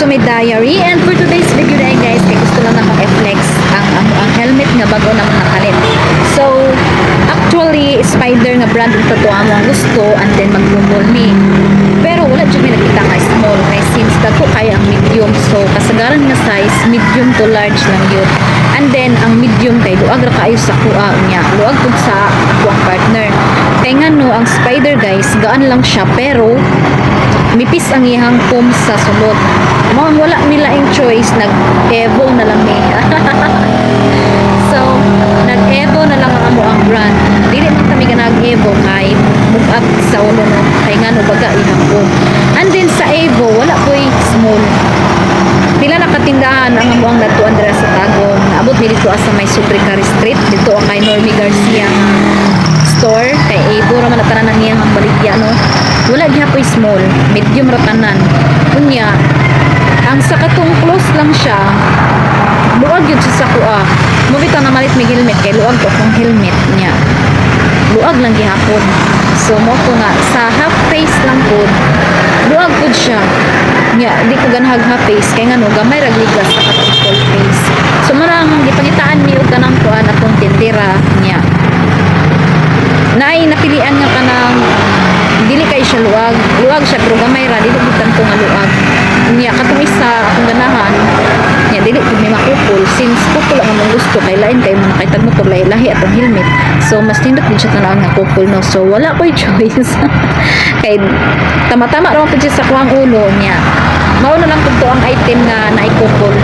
to my diary. And for today's video na guys, kay gusto lang naman i-flex ang helmet nga bago naman nakalit. So, actually, spider nga brand ito to amo ang gusto and then mag-rumble me. Pero wala dyan may nakita nga small. Kaya since dako kaya ang medium. So, kasagaran nga size, medium to large lang yun. And then, ang medium kay luag ra kaayo sa kuha niya. Luag kung sa ako ang partner. Kaya nga no, ang spider guys, gaan lang siya. Pero, mipis ang ihang foam sa sulod. Mga wala nila yung choice, nag-evo na lang eh. So, nag-evo na lang ang amo ang brand. Dili man kami ka nag-evo kay move up sa ulo no. Kay nga no baga ihang foam. And then sa evo, wala po'y small. Pila nakatindahan ang amo ang natuan dira sa Tagum. Naabot mi dito sa may Sucre Street. Dito ang kay Normie Garcia store. Kay evo raman na tanan niya ang baligya no. Wala gihapoy small, medium ratanan. Kunya, ang sa katong close lang siya, luag yun siya sa kuha. Mubita na malit may helmet, kay luag ko akong helmet niya. Luag lang gihapon. So, mo ko nga, sa half face lang po, luag po siya. Nya, di ko ganhag half face, kaya nga no, gamay ragligas sa katong full face. So, marang gipangitaan niyo ganang kuha na itong tindira niya. Napilian nga ka ng dili kay siya luag siya pero gamay ra dili bitan ko nga luag niya katong isa akong ganahan niya dili pud may makupol since kupol ang among gusto kay lain kay man nakitag motor lahi atong helmet so mas tindot din siya tanaw nga kupol no so wala ko'y choice kay tama-tama ra pud siya sa kuang ulo niya mao na lang pud to ang item nga naikupol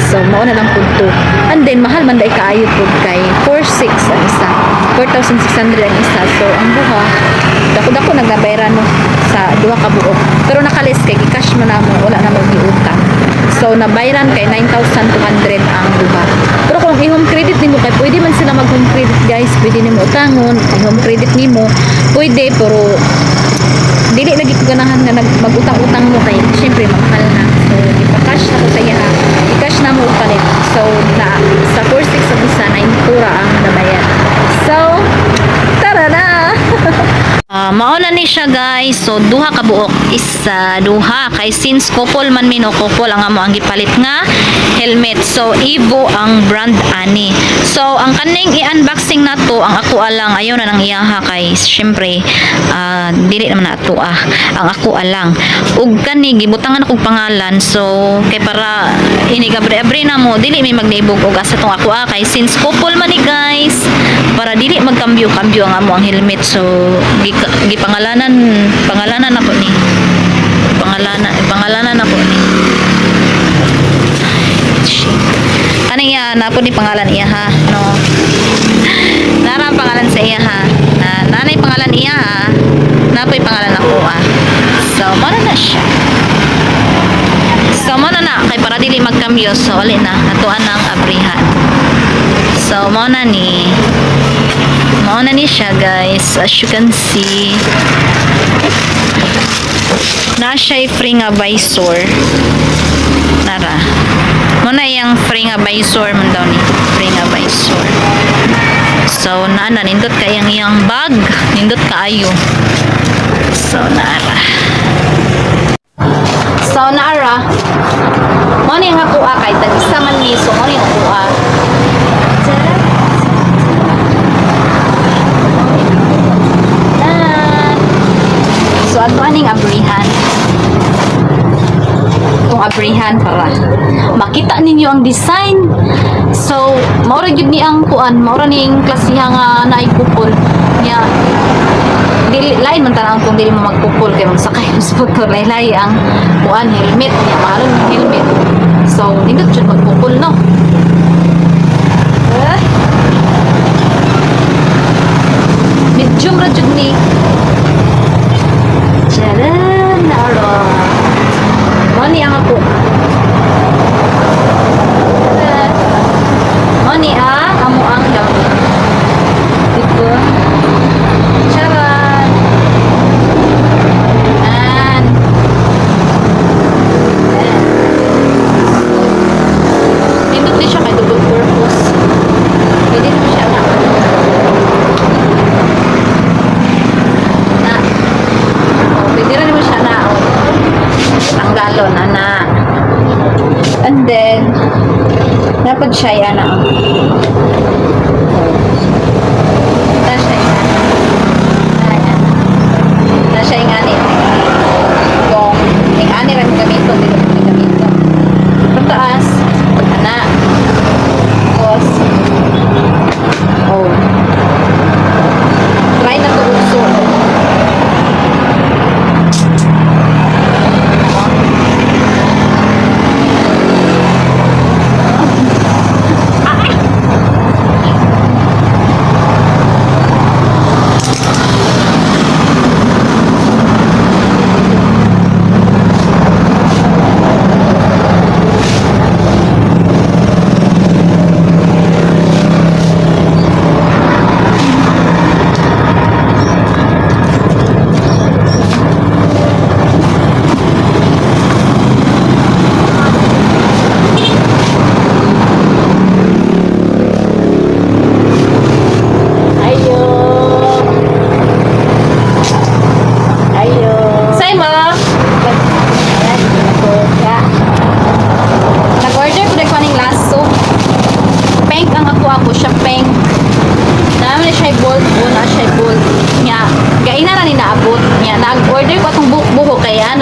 so mao na lang pud to and then mahal man dai kaayo pud kay 4,600 ang isa 4,600 ang isa so ang buha dako nagabayaran mo sa duha ka buok pero nakalis kay cash man na mo wala na mag-iutang so nabayaran kay 9,200 ang duha pero kung i-home credit nimo kay pwede man sila mag-home credit guys pwede nimo utangon i-home credit nimo pwede pero dili lagi ko ganahan nga mag-utang-utang mo kay syempre mahal na so ipa-cash na ko sa iya i-cash na mo upalit so na sa 4,600 ang isa 9,400 ang nabayad so tara na mauna ni siya guys so duha ka buok isa duha kay since couple man mino couple ang amo ang gipalit nga helmet so Evo ang brand ani so ang kaning i-unboxing na to ang ako alang ayaw na nang iyaha kay syempre dili naman na ato ang ako alang ug kani gibutangan akong pangalan so kay para ini gabre-abre na mo dili may magnibog og asa tong ako kay since couple man ni guys para dili magkambyo-kambyo ang amo ang helmet so pangalanan ako ni pangalanan ako ni kaning iya na po ni pangalan iya ha no nara ang pangalan sa iya ha nanay pangalan iya ha na po pangalan ako so mara na siya so mara na kay para dili magkambyo so ali na natuan ang abrihan so mao na ni siya guys as you can see na siya free nga visor nara mo na yung free nga visor man daw ni free nga visor so nindot kayang iyang bag nindot kaayo so nara mo ni nga kuha kay tag-isa man ni so mo ni nga kuha so ato aning abrihan itong abrihan para makita ninyo ang design so maura gyud ni ang kuan maura ning klasiha nga naikupol niya dili lain man tanang kung dili mo magkupol kay magsakay sa motor laylay ang kuan helmet niya mahal ang helmet so nindot jud magkupol no medium ra jud ni jalan naro mani ang ako mani amo ang gamit dito charan nindot din siya kay double purpose pwede naman siya na pwede rin naman siya na tanggalon ana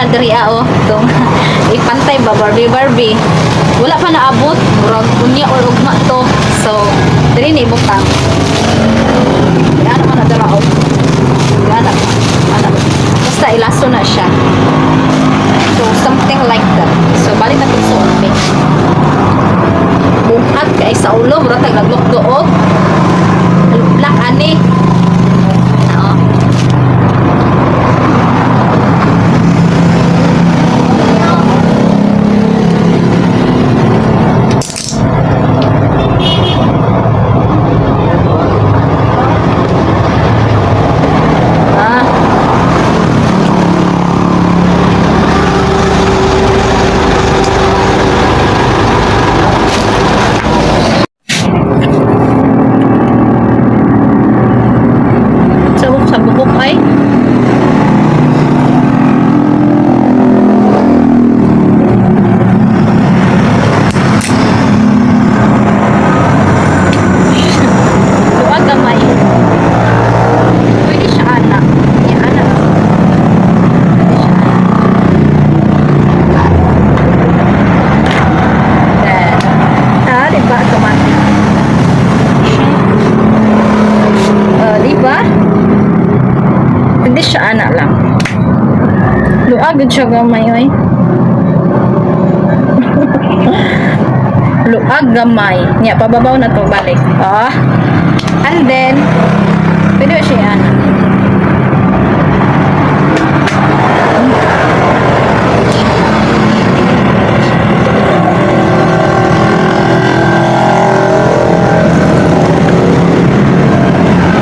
na diri o tong ipantay ba Barbie. Wala pa naabot, murag unya or ugma to. So, diri ni butang. Ano man na dala o. Wala pa. Ano. Basta ilaso na siya. So, something like that. So, balik na itong suot, me. Buhat kay sa ulo, mura tag naglukdoog. Black ani. Oo. Sa bubok ay luwag gamay. Pwede siya anak. Yan anak. Pwede siya anak. Then, diba? Automatic. Diba? Hindi siya anak lang. Luagod siya gamay, oy. Luag gamay. Nya, pababaw na to, balik. Ah. And then, pwede ba siya anak?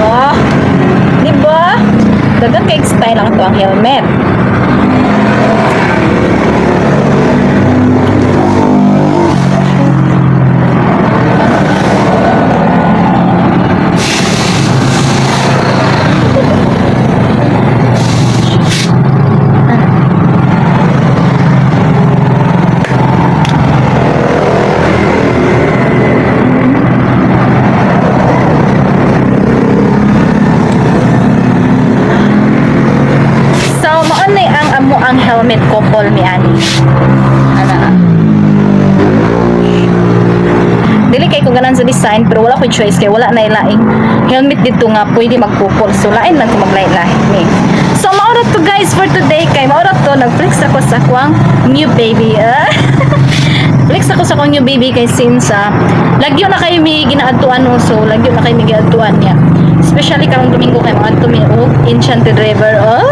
Oh. Diba? Dagang kay style lang to ang helmet. Ang helmet couple mi ani. Ana. Dili kay ko ganan sa design pero wala ko choice kay wala na ilaing helmet dito nga pwede magkupol. So lain lang ko maglain-lain ni. So mao ra to guys for today kay mao ra to nag-flex ako sa kuang new baby. Flex ako sa kuang new baby kay since lagyo na kayo mi ginaadtuan no. So lagyo na kayo mi giadtuan niya. Especially karong Domingo kay mga tumi og Enchanted River. Oh.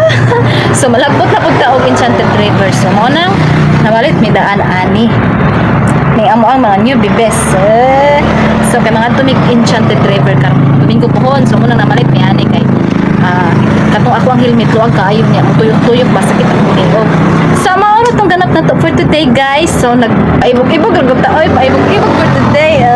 So malabot na pagka og Enchanted River. So mo nang nabalit mi daan ani. Ni amo ang mga new bibes. So kay mga tumig Enchanted River karong Domingo pohon. So mo nang namalit mi ani kay katong ako ang helmet luwag kaayo niya ang tuyok-tuyok ba sakit ang liog. So mao ra tong ganap na to for today guys. So nag paibog-ibog ra gud ta oy paibog-ibog for today.